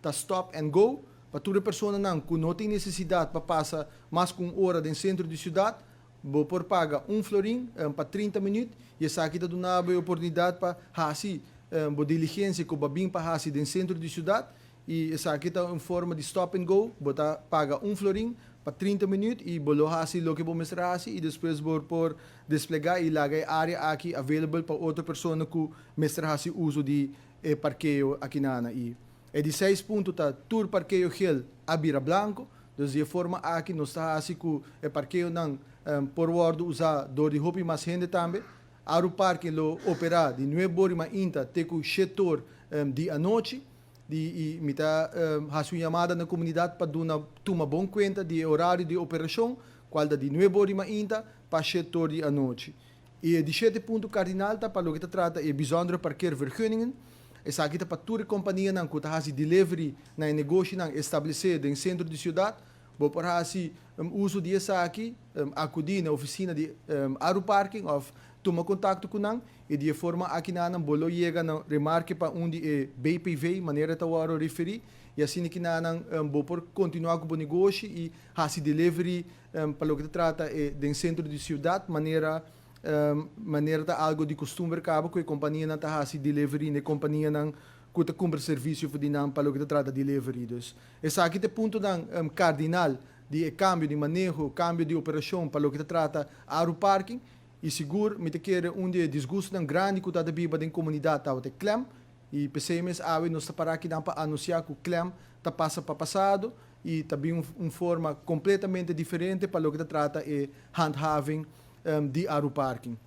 tá stop and go, para toda pessoa que não tem necessidade para passar mais que 1 hora no centro da cidade, vou por paga florim para 30 minutos, e essa aqui dá uma oportunidade para fazer uma diligência que vai vir para fazer no centro da cidade, e essa aqui está em forma de stop and go, vou paga florim para 30 minutos e vou fazer o que vou mostrar e depois vou por desplegar e largar a área aqui available para outra pessoa que mostrar o uso de parqueio aqui na e é de 6 pontos tá tour parqueio gel a Bira Blanco, de forma aqui nós está assim que o parqueio não por word usar do de hopi mais gente também. Aru parque lo opera de 9 horas inta teco setor de a noite de mita hasu chamada na comunidade para tomar bom conta de horário de operação, qual da de 9 horas inta para setor de a noite. E de 7 ponto cardinal tá para o que trata é bijzondere parkeervergunningen. Essa aqui tá para toda companhia não que tá delivery na negócio não estabelecido em centro de cidade. Vou por assim uso dessa aqui acudir na oficina de Aru Parking ou tomar contato com não e de forma aqui na bolo chega na remarque para onde é BPV maneira tá o referir e assim que na vou por continuar com o negócio e assim delivery para o que trata é de centro de cidade maneira tá algo de costume cabo que a companhia não tá assim delivery na companhia não que cumpre serviço de não para o que trata delivery dus essa aqui é ponto cardinal de cambio de manejo cambio de operação para o que trata Aru Parking e seguro me te quer desgosto grande que tá da biba da comunidade tá o clem e PCMS awe nos para aqui para anunciar que o clem tá passa para passado e também forma completamente diferente para o que trata é handhaving de Aru Parking.